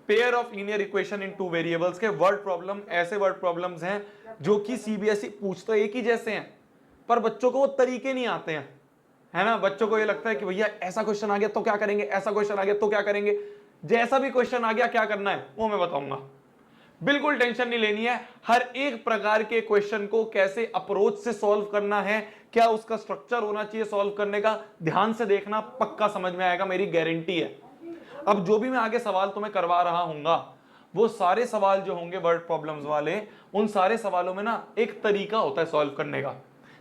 Pair of linear equation in two variables के word problem ऐसे word problems हैं जो कि सीबीएसई पूछता एक ही जैसे हैं, पर बच्चों को वो तरीके नहीं आते हैं, है ना। बच्चों को ये लगता है कि भैया ऐसा क्वेश्चन आ गया तो क्या करेंगे, ऐसा क्वेश्चन आ गया तो क्या करेंगे, जैसा भी क्वेश्चन आ गया क्या करना है वो मैं बताऊंगा। बिल्कुल टेंशन नहीं लेनी है, हर एक प्रकार के क्वेश्चन को कैसे अप्रोच से सॉल्व करना है, क्या उसका स्ट्रक्चर होना चाहिए सॉल्व करने का, ध्यान से देखना, पक्का समझ में आएगा, मेरी गारंटी है। अब जो भी मैं आगे सवाल तुम्हें करवा रहा हूंगा वो सारे सवाल जो होंगे वर्ड प्रॉब्लम्स वाले, उन सारे सवालों में ना एक तरीका होता है सॉल्व करने का।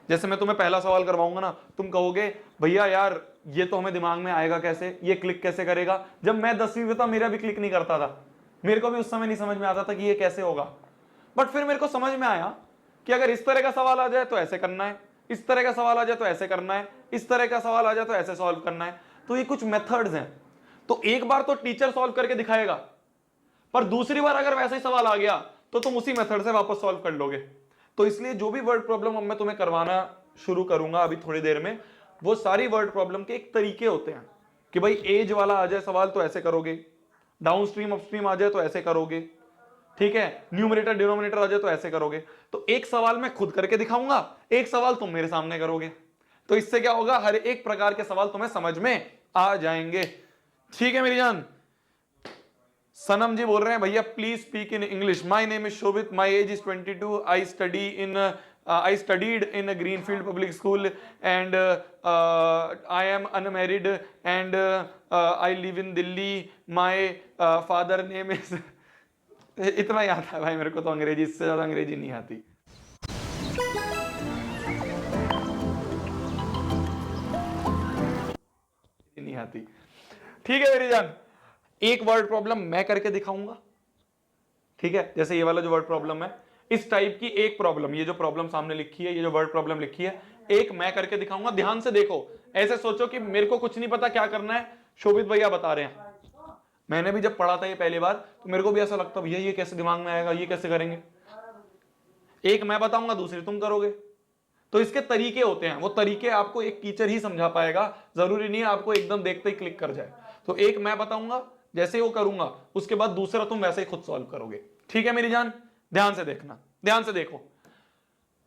जैसे मैं तुम्हें पहला सवाल करवाऊंगा ना, तुम कहोगे भैया यार ये तो हमें दिमाग में आएगा कैसे, ये क्लिक कैसे करेगा। जब मैं 10वीं में था मेरा भी क्लिक नहीं करता था, मेरे को भी उस समय नहीं समझ में आता था कि ये कैसे होगा, बट फिर मेरे को समझ में आया कि अगर इस तरह का सवाल आ जाए तो ऐसे करना है, इस तरह का सवाल आ जाए तो ऐसे करना है, इस तरह का सवाल आ जाए तो ऐसे सॉल्व करना है। तो ये कुछ मेथड्स हैं। तो एक बार तो टीचर सॉल्व करके दिखाएगा, पर दूसरी बार अगर वैसा ही सवाल आ गया तो तुम उसी मेथड से वापस सॉल्व कर लोगे। तो इसलिए जो भी वर्ड प्रॉब्लम अब मैं तुम्हें करवाना शुरू करूंगा अभी थोड़ी देर में, वो सारी वर्ड प्रॉब्लम के एक तरीके होते हैं कि भाई एज वाला आ जाए सवाल तो ऐसे करोगे, डाउन स्ट्रीम अपस्ट्रीम आ जाए तो ऐसे करोगे, ठीक है, न्यूमरेटर डिनोमिनेटर आ जाए तो ऐसे करोगे। तो एक सवाल मैं खुद करके दिखाऊंगा, एक सवाल तुम मेरे सामने करोगे, तो इससे क्या होगा, हर एक प्रकार के सवाल तुम्हें समझ में आ जाएंगे। ठीक है मेरी जान। सनम जी बोल रहे हैं भैया please speak in English. My name is Shobhit, my age is 22, I studied in a Greenfield public school and I am unmarried and I live in Delhi. My father name is इतना ही आता है भाई मेरे को तो, अंग्रेजी इससे ज्यादा अंग्रेजी नहीं आती। नहीं आती। ठीक है मेरी जान, एक वर्ड प्रॉब्लम मैं करके दिखाऊंगा, ठीक है। जैसे ये वाला जो वर्ड प्रॉब्लम है, इस टाइप की एक प्रॉब्लम, ये जो प्रॉब्लम सामने लिखी है, ये जो वर्ड प्रॉब्लम लिखी है, एक मैं करके दिखाऊंगा। ध्यान से देखो, ऐसे सोचो कि मेरे को कुछ नहीं पता क्या करना है, शोभित भैया बता रहे हैं। मैंने भी जब पढ़ा था ये पहली बार तो मेरे को भी ऐसा लगता भैया ये कैसे दिमाग में आएगा, ये कैसे करेंगे। एक मैं बताऊंगा, दूसरी तुम करोगे। तो इसके तरीके होते हैं, वो तरीके आपको एक टीचर ही समझा पाएगा, जरूरी नहीं है आपको एकदम देखते ही क्लिक कर जाए। तो एक मैं बताऊंगा, जैसे वो करूंगा उसके बाद दूसरा तुम वैसे ही खुद सॉल्व करोगे। ठीक है मेरी जान, ध्यान से देखना, ध्यान से देखो।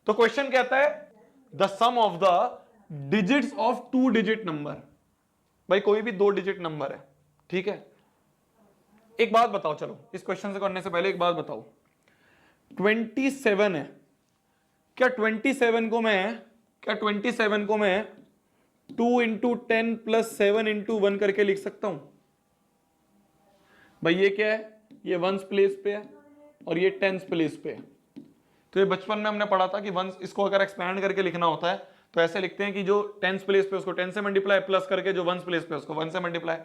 तो क्वेश्चन कहता है the sum of the digits of 2 digit number. भाई कोई भी 2 डिजिट नंबर है, ठीक है। एक बात बताओ, चलो इस क्वेश्चन से करने से पहले एक बात बताओ, 27 है, क्या 27 को मैं 2 इंटू 10 प्लस 7 इंटू 1 करके लिख सकता हूं। भाई ये क्या है, ये वंस प्लेस पे है और ये टेंस प्लेस पे है। तो ये बचपन में हमने पढ़ा था कि वंस, इसको अगर एक्सपैंड करके लिखना होता है तो ऐसे लिखते हैं कि जो टेंस प्लेस पे उसको 10 से मल्टीप्लाई, प्लस करके जो वंस प्लेस पे उसको 1 से मल्टीप्लाई।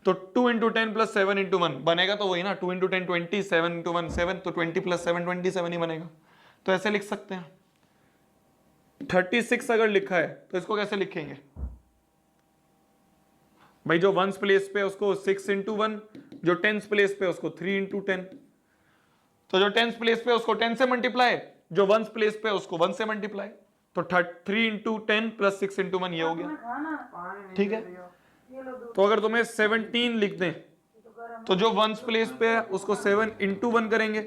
तो 2 इंटू 10 प्लस 7 इंटू 1 बनेगा तो वही ना, 2 इंटू 10 20, 7 इंटू 1 7, तो 20 प्लस 7 27 ही बनेगा। तो ऐसे लिख सकते हैं। 36 अगर लिखा है तो इसको कैसे लिखेंगे भाई, जो वंस प्लेस पे उसको 6 इंटू 1, जो टेंस प्लेस पे उसको 3 इंटू 10। तो जो टेंस प्लेस पे उसको 10 से मल्टीप्लाई, जो वंस प्लेस पे उसको 1 से मल्टीप्लाई। तो 3 इंटू 10 प्लस 6 इंटू 1 ये हो गया, ठीक है। तो अगर तुम्हें 17 लिख दें तो जो वंस प्लेस पे है उसको 7 इंटू 1 करेंगे,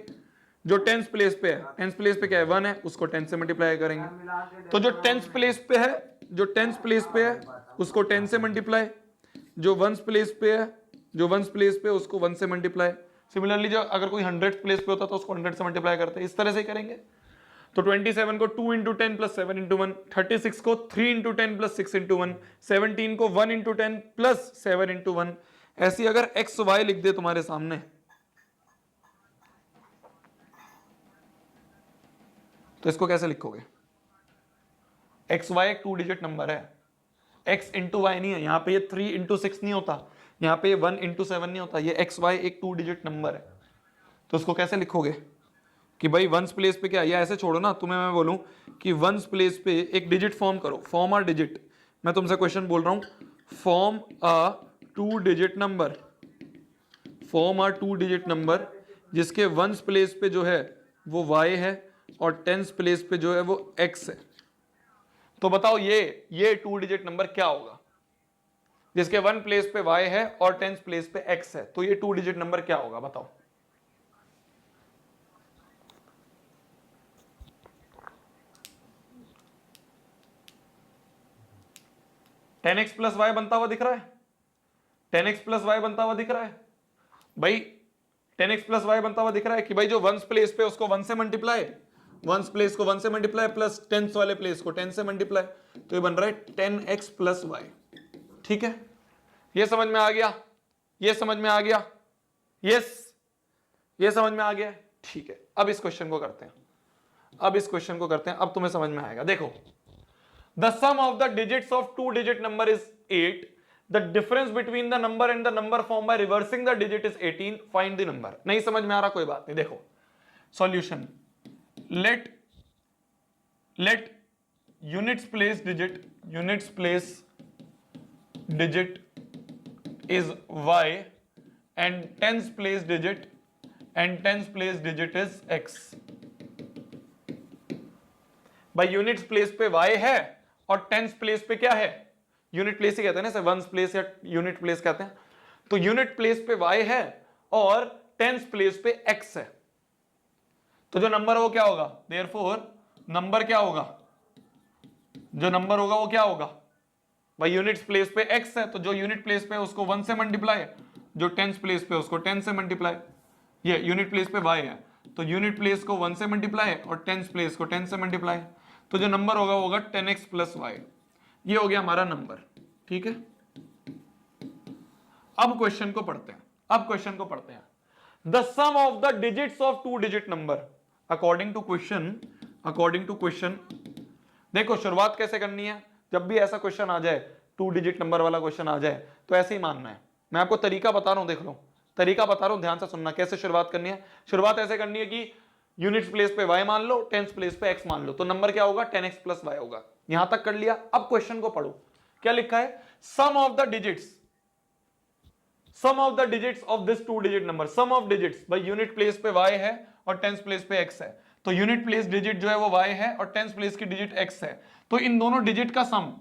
जो टेंस प्लेस पे है, टेंस प्लेस पे क्या है 1 है, उसको 10 से मल्टीप्लाई करेंगे। तो जो टेंस प्लेस पे है, जो टेंस प्लेस पे है उसको 10 से मल्टीप्लाई, जो वंस प्लेस पे है, जो वंस प्लेस पे उसको 1 से मल्टीप्लाई। सिमिलरली जो अगर कोई 100 प्लेस पे होता तो उसको 100 से मल्टीप्लाई करते हैं, इस तरह से ही करेंगे। तो 27 को 2 इंटू 10 प्लस 7 इंटू 1, 36 को 3 इंटू 10 प्लस 6 इंटू 1, 17 को 1 इंटू 10 प्लस 7 इंटू 1। ऐसी अगर एक्स वाई लिख दे तुम्हारे सामने तो इसको कैसे लिखोगे। एक्स वाई एक 2 डिजिट नंबर है, एक्स इंटू वाई नहीं है, यहां पे ये 3 इंटू 6 नहीं होता, यहां पे 1 इंटू 7 नहीं होता, ये एक्स वाई एक 2 डिजिट नंबर है। तो उसको कैसे लिखोगे कि भाई वंस प्लेस पे क्या, या ऐसे छोड़ो ना, तुम्हें मैं बोलूं कि वंस प्लेस पे एक डिजिट फॉर्म करो, फॉर्म आर डिजिट। मैं तुमसे क्वेश्चन बोल रहा हूं, form a 2 digit number, form our 2 digit number जिसके वंस प्लेस पे जो है वो y है और टेंस प्लेस पे जो है वो x है। तो बताओ ये 2 डिजिट नंबर क्या होगा। जिसके 1 प्लेस पे y है और 10th प्लेस पे x है, तो ये 2 डिजिट नंबर क्या होगा बताओ। टेन एक्स प्लस वाई बनता हुआ दिख रहा है, 10x प्लस वाई बनता हुआ दिख रहा है भाई, 10x प्लस वाई बनता हुआ दिख रहा है कि भाई जो 1 प्लेस पे उसको 1 से मल्टीप्लाई, 1 प्लेस को 1 से मल्टीप्लाई प्लस 10th वाले प्लेस को 10 से मल्टीप्लाई, तो ये बन रहा है 10x प्लस वाई। ठीक है, ये समझ में आ गया, ये समझ में आ गया, यस ये समझ में आ गया। ठीक है, अब इस क्वेश्चन को करते हैं, अब इस क्वेश्चन को करते हैं, अब तुम्हें समझ में आएगा। देखो, the sum of the digits of 2 digit number is 8, the difference between the number and the number formed by reversing the digit is 18, find the number। नहीं समझ में आ रहा, कोई बात नहीं, देखो solution, let units place digit is y and tens place digit is x। भाई units place पे y है और टेंस प्लेस पे क्या है, यूनिट प्लेस ही कहते हैं ना, वंस प्लेस या यूनिट प्लेस कहते हैं, तो यूनिट प्लेस पे y है और टेंस प्लेस पे x है, तो जो नंबर वो क्या होगा, देयरफॉर नंबर क्या होगा, जो नंबर होगा वो क्या होगा भाई, यूनिट प्लेस पे x है तो जो यूनिट प्लेस पे उसको 1 से मल्टीप्लाई, जो टेंस प्लेस पे उसको 10 से मल्टीप्लाई, ये यूनिट प्लेस पे y है तो यूनिट प्लेस को 1 से मल्टीप्लाई और टेंस प्लेस को 10 से मल्टीप्लाई, तो जो नंबर होगा वो होगा 10x प्लस वाई। ये हो गया हमारा नंबर। ठीक है, अब क्वेश्चन को पढ़ते हैं, अब क्वेश्चन को पढ़ते हैं। The sum of the digits of 2 digit number according to question, देखो शुरुआत कैसे करनी है, जब भी ऐसा क्वेश्चन आ जाए 2 डिजिट नंबर वाला क्वेश्चन आ जाए तो ऐसे ही मानना है। मैं आपको तरीका बता रहा हूं, देख लो तरीका बता रहा हूं, ध्यान से सुनना कैसे शुरुआत करनी है। शुरुआत ऐसे करनी है कि यूनिट प्लेस पे y मान लो, टेंस प्लेस पे x मान लो, तो नंबर क्या होगा 10x प्लस वाई होगा। यहां तक कर लिया, अब क्वेश्चन को पढ़ो, क्या लिखा है, sum of the digits of this 2 digit number, sum of digits, भाई यूनिट प्लेस पे y है और टेंस प्लेस पे x है, तो यूनिट प्लेस डिजिट जो है वो y है और टेंस प्लेस की डिजिट x है, तो इन दोनों डिजिट का सम,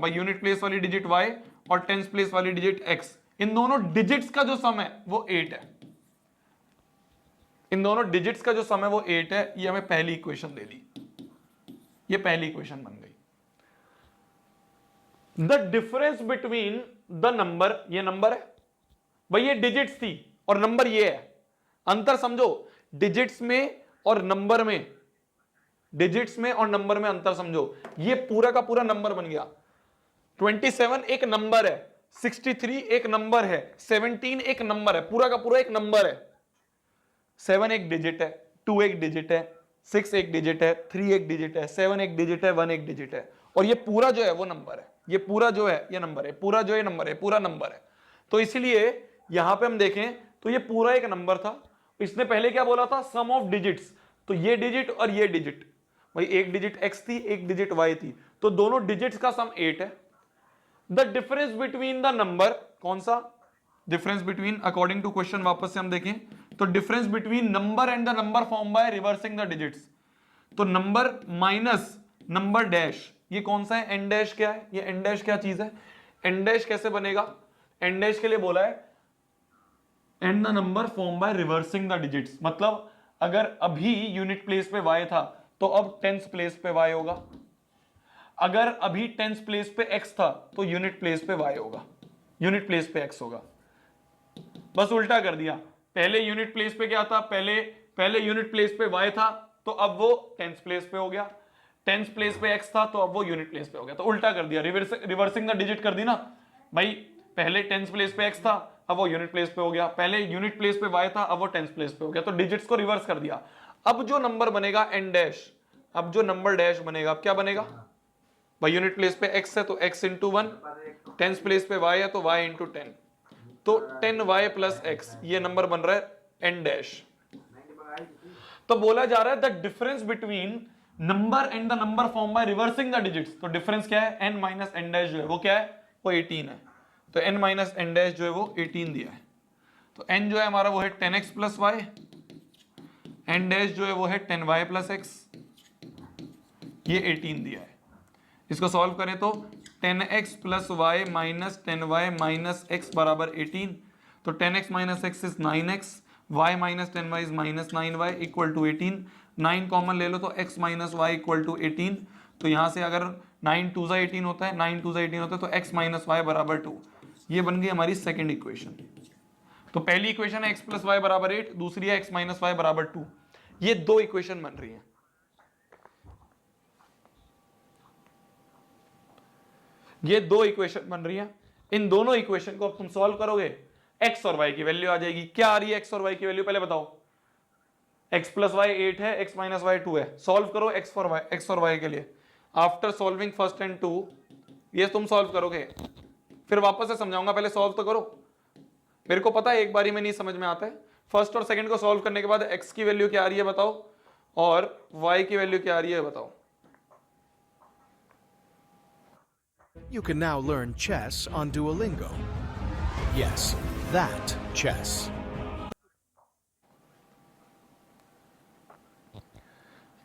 भाई यूनिट प्लेस वाली डिजिट y और टेंस प्लेस वाली डिजिट x, इन दोनों डिजिट्स का जो सम है वो 8 है, इन दोनों डिजिट्स का जो सम है वो 8 है। ये हमें पहली इक्वेशन दे दी, ये पहली इक्वेशन बन गई। The difference between the number, ये नंबर है भाई, ये डिजिट्स थी और नंबर ये है, अंतर समझो डिजिट्स में और नंबर में, डिजिट्स में और नंबर में अंतर समझो। ये पूरा का पूरा नंबर बन गया, 27 एक नंबर है, 63 एक नंबर है, 17 एक नंबर है, पूरा का पूरा एक नंबर है। 7 एक डिजिट है, 2 एक डिजिट है, 6 एक डिजिट है, 3 एक डिजिट है, 7 एक डिजिट है, 1 एक डिजिट है, और ये पूरा जो है वो नंबर है, ये पूरा जो है ये नंबर है, पूरा जो है नंबर है, पूरा नंबर है। तो इसलिए यहां पे हम देखें तो ये पूरा एक नंबर था। इसने पहले क्या बोला था, सम ऑफ डिजिट्स, तो ये डिजिट और ये डिजिट, भाई एक डिजिट x थी एक डिजिट y थी, तो दोनों डिजिट्स का सम 8 है। The difference between the number, कौन सा difference between, according to question वापस से हम देखें तो difference between number and the number form by reversing the digits, तो नंबर माइनस नंबर डैश, ये कौन सा है, एन डैश क्या है, ये एन डैश क्या चीज है, एन डैश कैसे बनेगा, एन डैश के लिए बोला है and the number form by reversing the digits, मतलब अगर अभी यूनिट प्लेस पे y था तो अब टेंस प्लेस पे y होगा, अगर अभी टेंस प्लेस पे x था तो यूनिट प्लेस पे y होगा, यूनिट प्लेस पे x होगा। बस उल्टा कर दिया, पहले यूनिट प्लेस पे क्या था, पहले यूनिट प्लेस पे y था तो अब वो टेंस प्लेस पे हो गया, टेंस प्लेस पे x था तो अब वो यूनिट प्लेस पे हो गया, तो उल्टा कर दिया, रिवर्सिंग द डिजिट कर दी ना भाई, पहले टेंस प्लेस पे x था अब वो यूनिट प्लेस पे हो गया, पहले यूनिट प्लेस पे y था अब वो टेंस प्लेस पे हो गया, तो डिजिट्स को रिवर्स कर दिया। अब जो नंबर बनेगा एन डैश, अब जो नंबर डैश बनेगा अब क्या बनेगा भाई, यूनिट प्लेस पे x है तो x इंटू 1, टेंस प्लेस पे y है तो y इंटू 10, तो 10y प्लस x, ये नंबर बन रहा है एन डैश। तो बोला जा रहा है the difference between number and the number form by reversing the digits, तो डिफरेंस क्या है, n माइनस एन डैश जो है वो क्या है, वो 18 है, तो n माइनस एन डैश जो है वो 18 दिया है, तो n जो है हमारा वो है 10x plus Y, N dash जो है वो है 10y प्लस x, ये 18 दिया है, इसको सॉल्व करें तो 10x plus y minus 10y minus x बराबर 18। तो 10x minus x is 9x, y minus 10y is minus 9y equal to 18। 9 common ले लो तो x minus y equal to 18। तो यहाँ से अगर 9 2 18 होता है, 9 2 18 होता है तो x माइनस वाई बराबर 2। ये बन गई हमारी सेकेंड इक्वेशन। तो पहली इक्वेशन है x प्लस वाई बराबर 8, दूसरी है x माइनस वाई बराबर 2। ये दो इक्वेशन बन रही है। ये दो इक्वेशन बन रही है। इन दोनों इक्वेशन को अब तुम सॉल्व करोगे, x और y की वैल्यू आ जाएगी। क्या आ रही है x और y की वैल्यू पहले बताओ। x प्लस वाई 8 है, x माइनस वाई 2 है। सॉल्व करो x और y के लिए। आफ्टर सॉल्विंग फर्स्ट एंड 2, ये तुम सॉल्व करोगे, फिर वापस से समझाऊंगा, पहले सॉल्व तो करो। मेरे को पता है एक बारी में नहीं समझ में आता है। फर्स्ट और सेकंड को सॉल्व करने के बाद x की वैल्यू क्या आ रही है बताओ, और y की वैल्यू क्या आ रही है बताओ। You can now learn chess on Duolingo. Yes, that chess.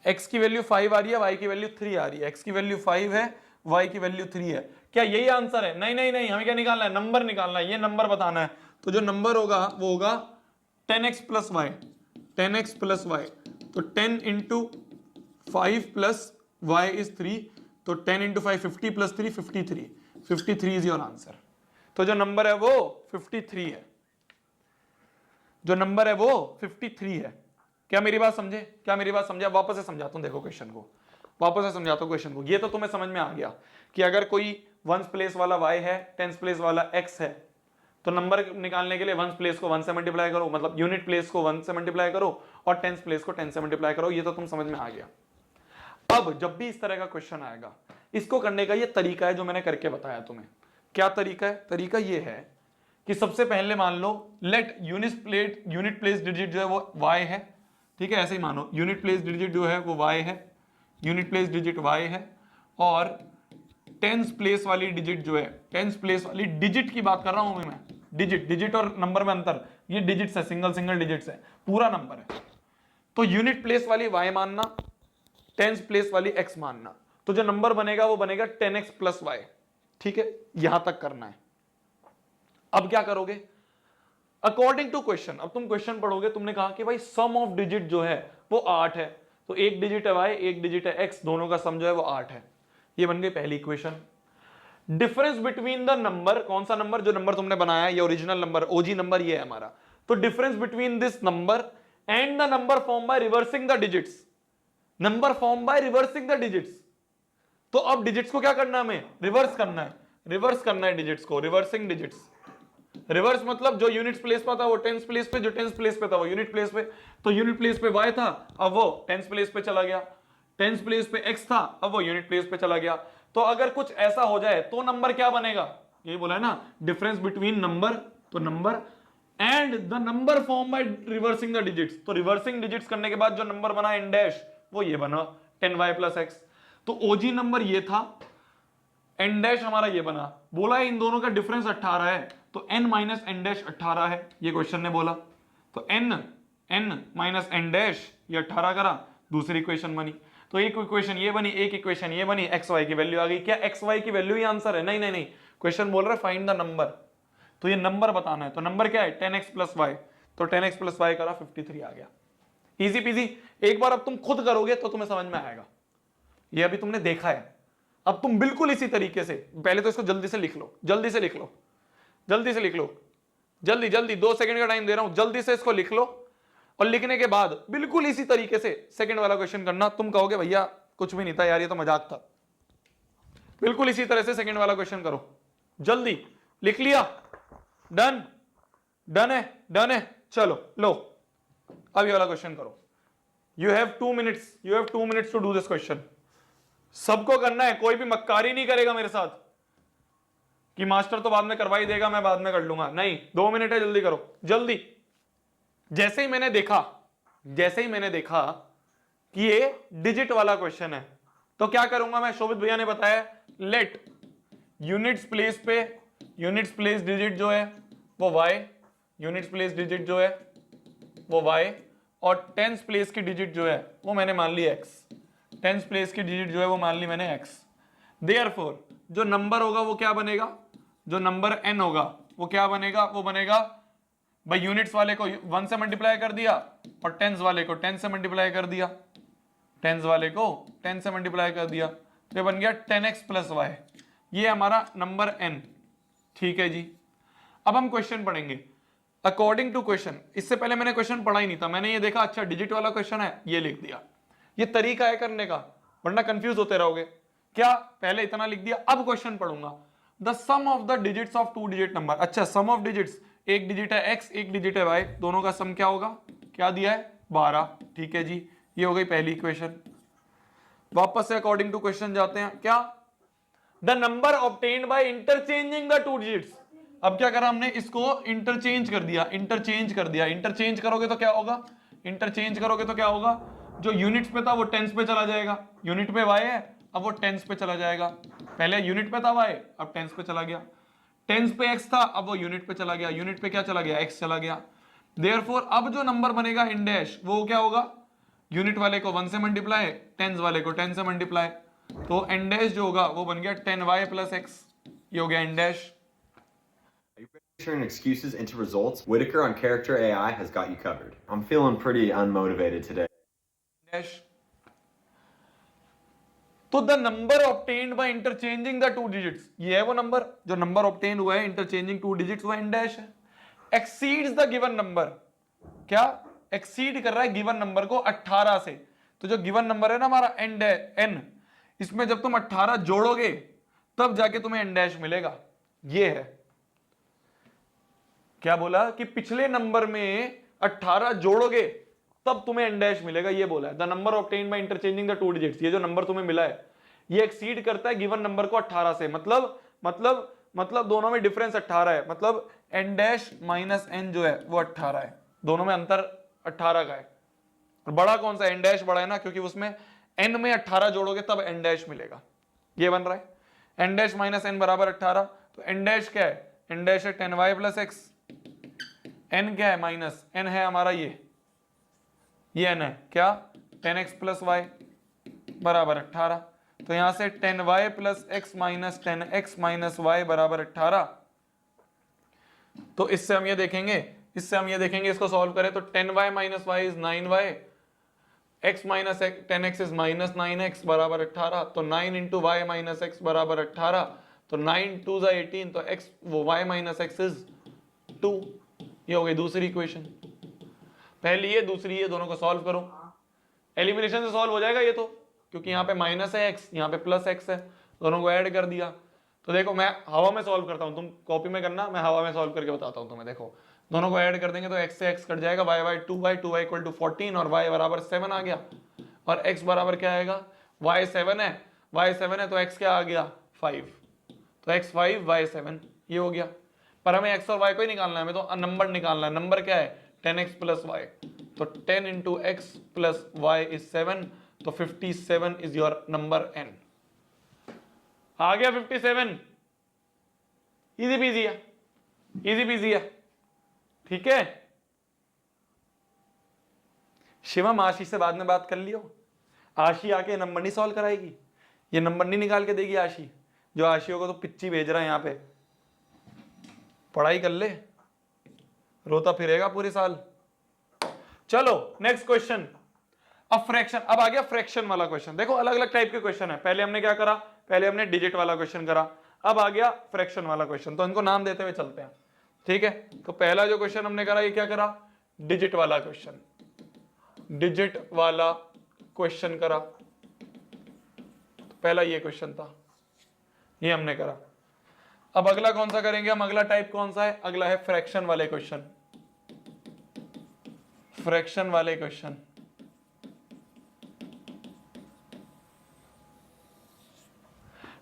x की वैल्यू 5 आ रही है, y की वैल्यू 3 आ रही है। x की वैल्यू 5 है, y की वैल्यू 3 है। क्या यही आंसर है? नहीं नहीं नहीं, हमें क्या निकालना है? नंबर निकालना है, ये नंबर बताना है। तो जो नंबर होगा वो होगा 10x plus Y, 10x plus y. तो 10 इंटू 5 प्लस वाई इज 3, तो 10 into 5 50 plus 3 53, 53 is your answer. तो जो नंबर है वो 53 है, जो नंबर है वो 53 है। क्या मेरी बात समझे? क्या मेरी बात समझे? वापस से समझाता हूं, देखो क्वेश्चन को, वापस से समझाता हूं क्वेश्चन को। ये तो तुम्हें समझ में आ गया कि अगर कोई वंस प्लेस वाला y है, टेंस प्लेस वाला x है, तो नंबर निकालने के लिए वंस प्लेस को 1 से मल्टीप्लाई करो, मतलब यूनिट प्लेस को 1 से मल्टीप्लाई करो, और टेंस प्लेस को 10 से मल्टीप्लाई करो। ये तो तुम समझ में आ गया। अब जब भी इस तरह का क्वेश्चन आएगा, इसको करने का ये तरीका है जो मैंने करके बताया तुम्हें। क्या तरीका है? तरीका ये है कि सबसे पहले मान लो लेट यूनिट प्लेस डिजिट जो है वो y है, ठीक है, ऐसे ही मानो यूनिट प्लेस डिजिट जो है वो y है, यूनिट प्लेस डिजिट y है, और टेंस प्लेस वाली डिजिट जो है, टेंस प्लेस वाली डिजिट की बात कर रहा हूं मैं, डिजिट, डिजिट और नंबर में अंतर, ये डिजिट्स है, सिंगल डिजिट्स है, पूरा नंबर है। तो यूनिट प्लेस वाली y मानना, टेंस प्लेस वाली x मानना, तो जो नंबर बनेगा वो बनेगा 10x प्लस वाई। ठीक है, यहां तक करना है। अब क्या करोगे अकॉर्डिंग टू क्वेश्चन? अब तुम क्वेश्चन पढ़ोगे, तुमने कहा कि भाई सम ऑफ डिजिट जो है वो 8 है, तो एक डिजिट है y, एक डिजिट है x, दोनों का सम जो है वो 8 है। ये बन गई पहली equation. Difference between the number, कौन सा नंबर? जो नंबर तुमने बनाया, ये ओरिजिनल नंबर, ओजी नंबर ये है हमारा। तो difference between this number and the number form by reversing the digits, number form by reversing the digits. तो अब डिजिट्स को क्या करना है? हमें रिवर्स करना है, रिवर्स करना है डिजिट्स को, रिवर्सिंग डिजिट्स। रिवर्स मतलब जो यूनिट प्लेस पे था वो टेंस प्लेस पे, जो टेंस प्लेस पे था वो यूनिट प्लेस पे। तो यूनिट प्लेस पे y था, अब वो टेंस प्लेस पे चला गया। टेंस प्लेस पे x था, अब वो यूनिट प्लेस पे चला गया। तो अगर कुछ ऐसा हो जाए तो नंबर क्या बनेगा? ये बोला है ना, डिफरेंस बिटवीन नंबर, तो number and the number form by reversing the digits. तो रिवर्सिंग डिजिट्स करने के बाद जो नंबर बना n डैश, वो ये बना 10y प्लस x। तो ओजी नंबर ये था, n डैश हमारा ये बना। बोला है इन दोनों का डिफरेंस 18 है, तो n माइनस n डैश 18 है, ये क्वेश्चन ने बोला। तो n माइनस n डैश ये 18 करा, दूसरी इक्वेशन बनी। तो एक इक्वेशन ये बनी, एक इक्वेशन ये बनी, एक्स वाई की वैल्यू आ गई। क्या एक्स वाई की वैल्यू ही आंसर है? नहीं नहीं नहीं, क्वेश्चन बोल रहा है फाइंड द नंबर, तो ये नंबर बताना है। तो नंबर क्या है? 10x plus y. तो 10x प्लस वाई करा, 53 आ गया। Easy PG. एक बार अब तुम खुद करोगे तो तुम्हें समझ में आएगा। ये अभी तुमने देखा है, अब तुम बिल्कुल इसी तरीके से, पहले तो इसको जल्दी से लिख लो, जल्दी से लिख लो, जल्दी से लिख लो, जल्दी जल्दी, 2 सेकंड का टाइम दे रहा हूं, जल्दी से इसको लिख लो। और लिखने के बाद बिल्कुल इसी तरीके से सेकंड वाला क्वेश्चन करना। तुम कहोगे भैया कुछ भी नहीं था यार, ये तो मजाक था। बिल्कुल इसी तरह से सेकंड वाला क्वेश्चन करो, जल्दी। लिख लिया? डन? डन है? डन है, चलो लो अब ये वाला क्वेश्चन करो। You have 2 minutes, you have 2 minutes to do this question. सबको करना है, कोई भी मक्कारी नहीं करेगा मेरे साथ कि मास्टर तो बाद में करवा ही देगा, मैं बाद में कर लूंगा। नहीं, 2 मिनट है, जल्दी करो, जल्दी। जैसे ही मैंने देखा कि ये डिजिट वाला क्वेश्चन है, तो क्या करूंगा मैं? शोभित भैया ने बताया, लेट यूनिट्स प्लेस पे, यूनिट्स प्लेस डिजिट जो है वो y, यूनिट्स प्लेस डिजिट जो है वो y, और टेंस प्लेस की डिजिट जो है वो मैंने मान ली x, टेंस प्लेस की डिजिट जो है वो मान ली मैंने x। देयरफॉर जो नंबर होगा वो क्या बनेगा, जो नंबर n होगा वो क्या बनेगा, वो बनेगा भाई यूनिट्स वाले को 1 से मल्टीप्लाई कर दिया और टेंस वाले को 10 से मल्टीप्लाई कर दिया, टेंस वाले को 10 से मल्टीप्लाई कर दिया, तो ये बन गया 10x प्लस वाई, ये हमारा नंबर n। ठीक है जी, अब हम क्वेश्चन पढ़ेंगे अकॉर्डिंग टू क्वेश्चन। इससे पहले मैंने क्वेश्चन पढ़ा ही नहीं था, मैंने ये देखा अच्छा डिजिट वाला क्वेश्चन है, ये लिख दिया। ये तरीका है करने का, वरना कंफ्यूज होते रहोगे। क्या पहले इतना लिख दिया, अब क्वेश्चन पढ़ूंगा। The sum of the digits of two digit number. अच्छा सम ऑफ डिजिट्स, एक डिजिट है x एक डिजिट है y, दोनों का सम क्या होगा, क्या दिया है 12। ठीक है जी, ये हो गई पहली इक्वेशन। वापस से अकॉर्डिंग टू क्वेश्चन जाते हैं। क्या, the number obtained by interchanging the two digits. अब क्या करा हमने, इसको इंटरचेंज कर दिया, इंटरचेंज कर दिया। इंटरचेंज करोगे तो क्या होगा, इंटरचेंज करोगे तो क्या होगा, जो यूनिट्स पे था वो टेंस पे चला जाएगा। यूनिट पे y है, अब वो टेंस पे चला जाएगा। पहले यूनिट पे था y, अब टेंस पे चला गया। टेंस पे x था, अब वो यूनिट पे चला गया। यूनिट पे क्या चला गया, x चला गया। देयरफॉर अब जो नंबर बनेगा इन डैश, वो क्या होगा, यूनिट वाले को 1 से मल्टीप्लाई, टेंस वाले को 10 से मल्टीप्लाई, तो एन डैश जो होगा वो बन गया 10y प्लस x, ये हो गया n dash. Turn excuses into results. Whitaker on Character AI has got you covered. I'm feeling pretty unmotivated today. Dash. तो the number obtained by interchanging the two digits, ये है वो number, जो number obtain हुआ है interchanging two digits, वो n dash है। Exceeds the given number, क्या एक्सीड कर रहा है गिवन नंबर को 18 से। तो जो गिवन नंबर है ना हमारा n, इसमें जब तुम 18 जोड़ोगे तब जाके तुम्हें एन डैश मिलेगा। ये है, क्या बोला कि पिछले नंबर में 18 जोड़ोगे तब तुम्हें एन डैश मिलेगा, ये बोला है। The number obtained by interchanging the two digits, ये जो नंबर तुम्हें मिला है ये एक्सीड करता है गिवन नंबर को 18 से। मतलब दोनों में डिफरेंस 18 है, मतलब एन डैश माइनस एन जो है वो 18 है, दोनों में अंतर 18 का है। बड़ा कौन सा, एन डैश बड़ा है ना, क्योंकि उसमें एन में 18 जोड़ोगे तब एन डैश मिलेगा। ये बन रहा है एन डैश माइनस एन बराबर 18। तो एन डैश क्या है, एन डैश है 10y प्लस एक्स, एन क्या है माइनस एन है हमारा ये एन है क्या 10x प्लस वाई बराबर 18। तो यहां से 10y plus x minus 10x minus y बराबर 18। तो इससे हम ये देखेंगे, इसको सॉल्व करें तो 10y minus y is 9y, x minus 10x is minus 9x बराबर 18। तो 9 इंटू वाई माइनस एक्स बराबर 18, तो 9 2 जा 18, तो x वो y माइनस एक्स इज 2। ये हो गई दूसरी इक्वेशन। पहली ये, दूसरी ये, दोनों को सॉल्व करो। एलिमिनेशन से सॉल्व हो जाएगा ये तो, क्योंकि यहाँ पे माइनस है x, यहाँ पे प्लस x है, दोनों को ऐड कर दिया। तो देखो मैं हवा में सॉल्व करता हूँ, तुम कॉपी में करना, मैं हवा में सॉल्व करके बताता हूँ तुम्हें। देखो दोनों को ऐड कर देंगे तो x से x कट जाएगा, y y 2y equal to 14 और y बराबर 7 आ गया। और x बराबर क्या आएगा, y 7 है, तो x क्या आ गया 5, तो x 5 y 7, ये हो गया। पर हमें x और y को ही निकालना है, हमें तो नंबर निकालना है। नंबर क्या है 10x प्लस वाई, तो 10 into x plus y is 7, तो 57 इज योर नंबर n। आ गया 57, इजी पीजी है, ठीक है। शिवम आशी से बाद में बात कर लियो, आशी आके नंबर नहीं सॉल्व कराएगी, ये नंबर नहीं निकाल के देगी आशी। जो आशियों को तो पिच्ची भेज रहा है यहाँ पे, पढ़ाई कर ले, रोता फिरेगा पूरे साल। चलो नेक्स्ट क्वेश्चन, अब फ्रैक्शन। अब आ गया फ्रैक्शन वाला क्वेश्चन। देखो अलग अलग टाइप के क्वेश्चन है, पहले हमने क्या करा, पहले हमने डिजिट वाला क्वेश्चन करा, अब आ गया फ्रैक्शन वाला क्वेश्चन। तो इनको नाम देते हुए चलते हैं, ठीक है। तो पहला जो क्वेश्चन हमने करा, ये क्या करा, डिजिट वाला क्वेश्चन, डिजिट वाला क्वेश्चन करा। तो पहला ये क्वेश्चन था, ये हमने करा। अब अगला कौन सा करेंगे हम, अगला टाइप कौन सा है, अगला है फ्रैक्शन वाले क्वेश्चन, फ्रैक्शन वाले क्वेश्चन।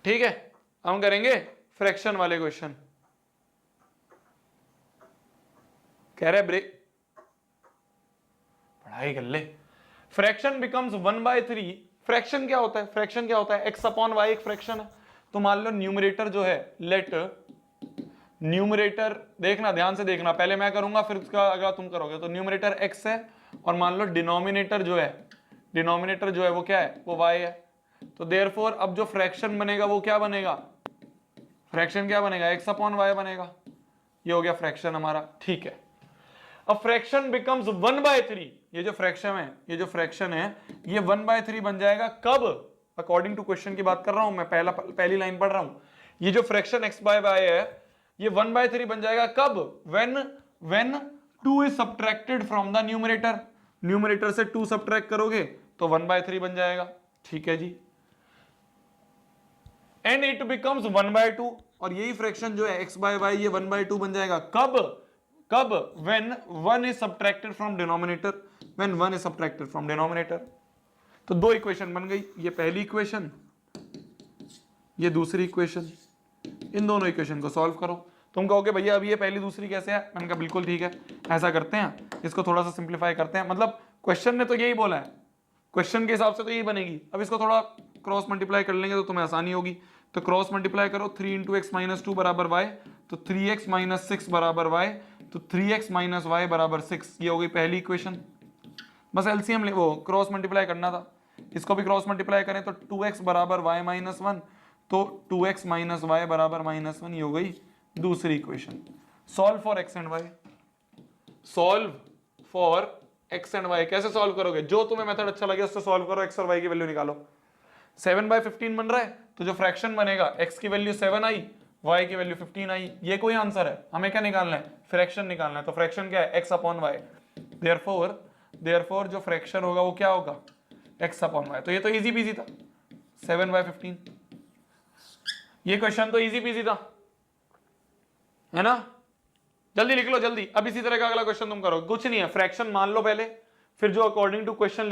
ठीक है, हम करेंगे फ्रैक्शन वाले क्वेश्चन। कह रहे ब्रेक, पढ़ाई कर ले। Fraction becomes 1/3। फ्रैक्शन क्या होता है, फ्रैक्शन क्या होता है, x अपॉन वाई एक फ्रैक्शन है। तो मान लो न्यूमरेटर जो है, लेट न्यूमरेटर, देखना ध्यान से देखना, पहले मैं करूंगा फिर उसका अगर तुम करोगे। तो न्यूमरेटर x है और मान लो डिनोमिनेटर जो है, वो क्या है, वो y है। तो देयरफॉर अब जो फ्रैक्शन बनेगा वो क्या बनेगा, फ्रैक्शन क्या बनेगा, x अपॉन y बनेगा। ये हो गया फ्रैक्शन हमारा, ठीक है। अब फ्रैक्शन बिकम्स 1/3, ये जो फ्रैक्शन है ये 1/3 बन जाएगा कब, अकॉर्डिंग टू क्वेश्चन की बात कर रहा हूं मैं, पहली लाइन पढ़ रहा हूं। ये जो फ्रैक्शन x बाय y है ये 1/3 बन जाएगा कब, when 2 is subtracted from the numerator, numerator से 2 सब्ट्रैक्ट करोगे तो 1/3 बन जाएगा, ठीक है जी। एंड इट बिकम्स 1/2, और यही फ्रैक्शन जो है x बाय y ये 1/2 बन जाएगा कब, when 1 is subtracted from denominator, when 1 is subtracted from denominator। तो दो इक्वेशन बन गई, ये पहली इक्वेशन, ये दूसरी इक्वेशन। इन दोनों इक्वेशन को सॉल्व करो। तुम कहोगे भैया अभी ये पहली दूसरी कैसे है, मैंने कहा बिल्कुल ठीक है, ऐसा करते हैं, इसको थोड़ा सा सिंप्लीफाई करते हैं, मतलब क्वेश्चन ने तो यही बोला है, क्वेश्चन के हिसाब से तो यही बनेगी। अब इसको थोड़ा क्रॉस मल्टीप्लाई कर लेंगे तो तुम्हें आसानी होगी। तो क्रॉस मल्टीप्लाई करो, 3 × x - 2 बराबर y, तो 3x - 6 बराबर y, तो 3x - y बराबर 6। ये हो गई पहली इक्वेशन। बस एलसीएम वो क्रॉस मल्टीप्लाई करना था, इसको भी क्रॉस मल्टीप्लाई करें तो 2x बराबर y - 1, तो 2x - y बराबर -1। ये हो गई दूसरी equation. Solve for x and y, solve for x and y। कैसे सॉल्व करोगे, जो तुम्हें मेथड अच्छा लगे उससे सॉल्व करो, x और y की वैल्यू निकालो। 7/15 बन रहा है तो जो फ्रैक्शन बनेगा x की वैल्यू 7 आई, y की वैल्यू 15 आई, ये कोई आंसर है। हमें क्या निकालना है, फ्रैक्शन निकालना है। तो फ्रैक्शन क्या है, x अपॉन y। देयरफॉर जो फ्रैक्शन होगा वो क्या होगा, x अपॉन y। तो ये तो इजी पीजी था, 7/15। ये क्वेश्चन तो इजी पीजी था, है ना। जल्दी लिख लो जल्दी। अब इसी तरह का अगला क्वेश्चन तुम करो, कुछ नहीं है, फ्रैक्शन मान लो पहले, फिर जो अकॉर्डिंग टू क्वेश्चन